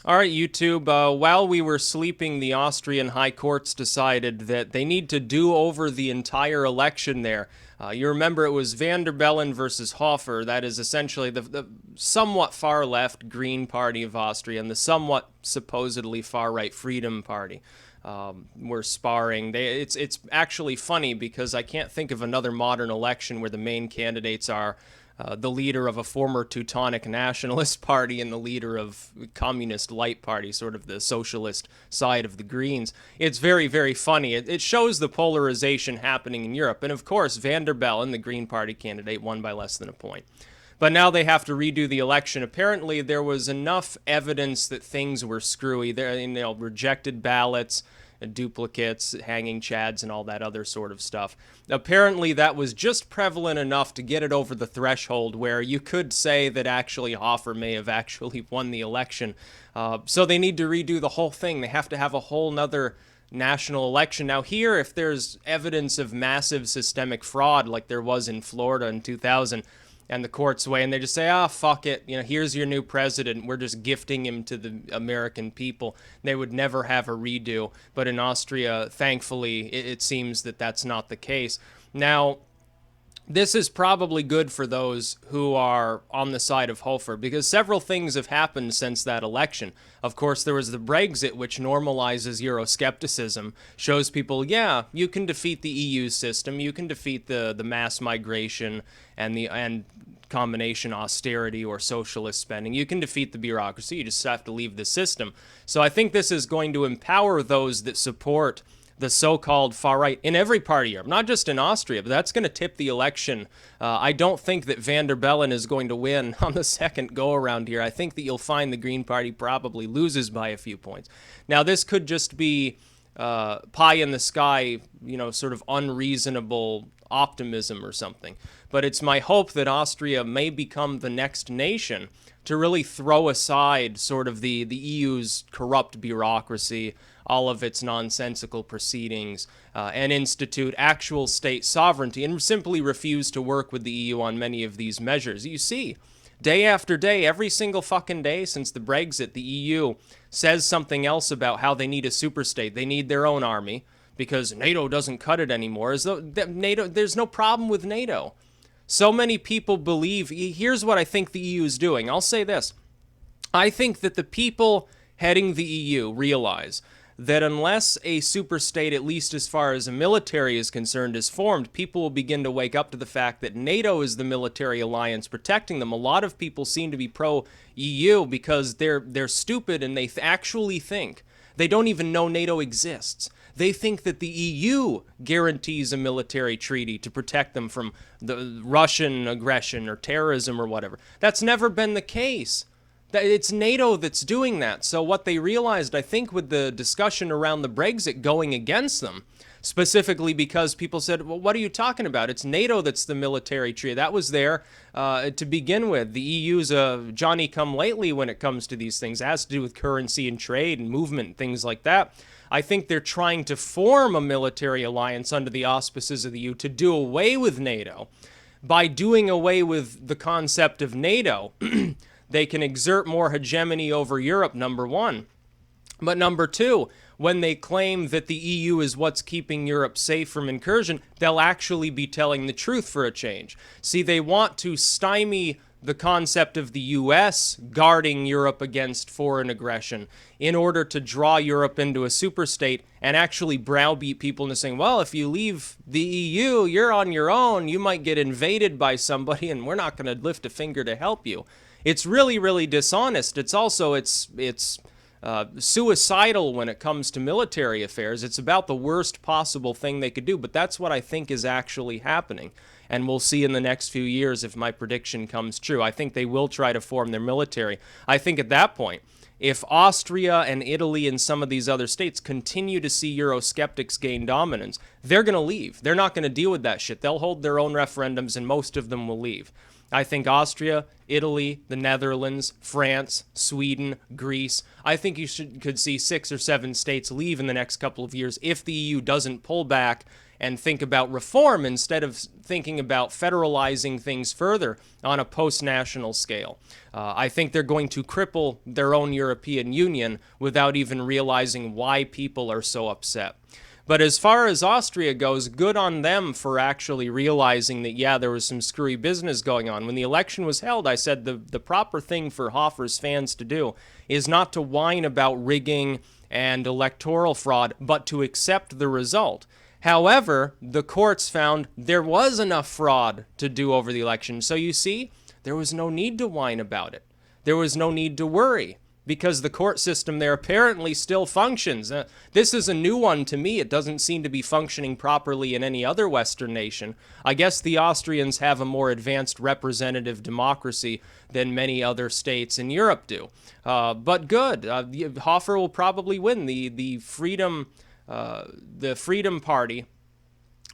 All right, YouTube. While we were sleeping, the Austrian high courts decided that they need to do over the entire election there. You remember it was van der Bellen versus Hofer. That is essentially the somewhat far left Green Party of Austria and the somewhat supposedly far right Freedom Party. Were sparring. It's actually funny because I can't think of another modern election where the main candidates are the leader of a former Teutonic nationalist party and the leader of communist light party, sort of the socialist side of the Greens. It's very, very funny. It shows the polarization happening in Europe. And of course, van der Bellen, the Green Party candidate, won by less than a point. But now they have to redo the election. Apparently, there was enough evidence that things were screwy. There, rejected ballots, duplicates, hanging chads, and all that other sort of stuff. Apparently, that was just prevalent enough to get it over the threshold where you could say that actually Hofer may have actually won the election. So they need to redo the whole thing. They have to have a whole nother national election. Now here, if there's evidence of massive systemic fraud like there was in Florida in 2000, and the courts weigh, and they just say, fuck it, here's your new president, we're just gifting him to the American people. They would never have a redo. But in Austria, thankfully, it seems that that's not the case. Now, this is probably good for those who are on the side of Hofer, because several things have happened since that election. Of course, there was the Brexit, which normalizes Euroscepticism, shows people, yeah, you can defeat the EU system, you can defeat the mass migration and combination austerity or socialist spending. You can defeat the bureaucracy, you just have to leave the system. So I think this is going to empower those that support the so-called far right in every part of Europe, not just in Austria, but that's going to tip the election. I don't think that van der Bellen is going to win on the second go-around here. I think that you'll find the Green Party probably loses by a few points. Now, this could just be pie in the sky, sort of unreasonable optimism or something. But it's my hope that Austria may become the next nation to really throw aside sort of the EU's corrupt bureaucracy, all of its nonsensical proceedings, and institute actual state sovereignty and simply refuse to work with the EU on many of these measures. You see, day after day, every single fucking day since the Brexit, the EU says something else about how they need a superstate. They need their own army because NATO doesn't cut it anymore. As though NATO, there's no problem with NATO. So many people believe, here's what I think the EU is doing. I'll say this. I think that the people heading the EU realize that unless a superstate, at least as far as a military is concerned, is formed, people will begin to wake up to the fact that NATO is the military alliance protecting them. A lot of people seem to be pro-EU because they're stupid and they actually think, they don't even know NATO exists. They think that the EU guarantees a military treaty to protect them from the Russian aggression or terrorism or whatever. That's never been the case. It's NATO that's doing that. So what they realized, I think, with the discussion around the Brexit going against them, specifically because people said, well, what are you talking about? It's NATO that's the military treaty. That was there to begin with. The EU's Johnny-come-lately when it comes to these things. It has to do with currency and trade and movement, things like that. I think they're trying to form a military alliance under the auspices of the EU to do away with NATO. By doing away with the concept of NATO, they can exert more hegemony over Europe, number one. But number two, when they claim that the EU is what's keeping Europe safe from incursion, they'll actually be telling the truth for a change. See, they want to stymie the concept of the US guarding Europe against foreign aggression in order to draw Europe into a superstate and actually browbeat people into saying, well, if you leave the EU, you're on your own. You might get invaded by somebody and we're not going to lift a finger to help you. It's really, really dishonest. It's also, it's suicidal when it comes to military affairs. It's about the worst possible thing they could do, but that's what I think is actually happening. And we'll see in the next few years if my prediction comes true. I think they will try to form their military. I think at that point, if Austria and Italy and some of these other states continue to see Eurosceptics gain dominance, they're going to leave. They're not going to deal with that shit. They'll hold their own referendums and most of them will leave. I think Austria, Italy, the Netherlands, France, Sweden, Greece, I think you could see 6 or 7 states leave in the next couple of years if the EU doesn't pull back and think about reform instead of thinking about federalizing things further on a post-national scale. I think they're going to cripple their own European Union without even realizing why people are so upset. But as far as Austria goes, good on them for actually realizing that, yeah, there was some screwy business going on. When the election was held, I said the proper thing for Hofer's fans to do is not to whine about rigging and electoral fraud, but to accept the result. However, the courts found there was enough fraud to do over the election. So you see, there was no need to whine about it. There was no need to worry because the court system there apparently still functions. This is a new one to me. It doesn't seem to be functioning properly in any other Western nation. I guess the Austrians have a more advanced representative democracy than many other states in Europe do. But good. Hofer will probably win. The Freedom Party,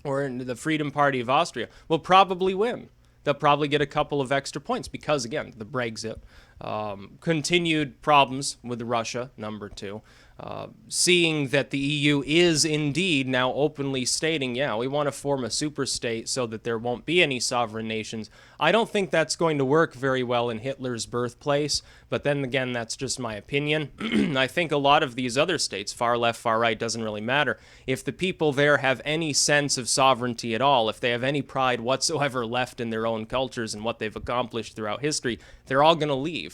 or the Freedom Party of Austria, will probably win. They'll probably get a couple of extra points because, again, the Brexit, continued problems with Russia, number 2, seeing that the EU is indeed now openly stating, yeah, we want to form a super state so that there won't be any sovereign nations. I don't think that's going to work very well in Hitler's birthplace, but then again, that's just my opinion. I think a lot of these other states, far left, far right, doesn't really matter. If the people there have any sense of sovereignty at all, if they have any pride whatsoever left in their own cultures and what they've accomplished throughout history, they're all going to leave.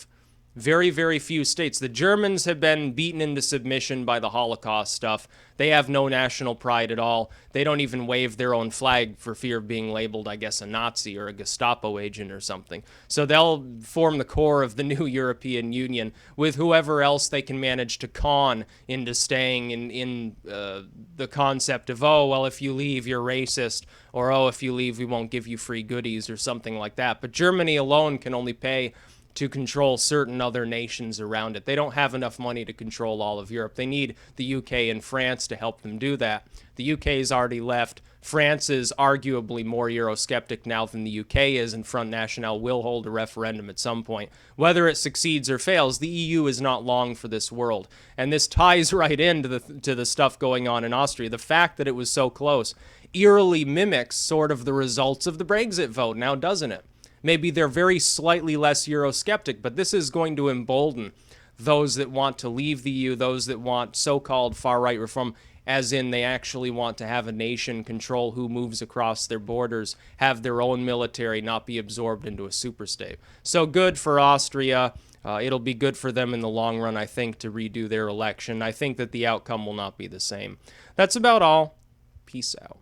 Very, very few states. The Germans have been beaten into submission by the Holocaust stuff. They have no national pride at all. They don't even wave their own flag for fear of being labeled, I guess, a Nazi or a Gestapo agent or something. So they'll form the core of the new European Union with whoever else they can manage to con into staying in the concept of, oh, well, if you leave, you're racist, or, oh, if you leave, we won't give you free goodies or something like that. But Germany alone can only pay to control certain other nations around it. They don't have enough money to control all of Europe. They need the UK and France to help them do that. The UK's already left. France is arguably more Eurosceptic now than the UK is, and Front National will hold a referendum at some point. Whether it succeeds or fails, the EU is not long for this world. And this ties right into the stuff going on in Austria. The fact that it was so close eerily mimics sort of the results of the Brexit vote now, doesn't it? Maybe they're very slightly less Eurosceptic, but this is going to embolden those that want to leave the EU, those that want so-called far-right reform, as in they actually want to have a nation control who moves across their borders, have their own military, not be absorbed into a superstate. So good for Austria. It'll be good for them in the long run, I think, to redo their election. I think that the outcome will not be the same. That's about all. Peace out.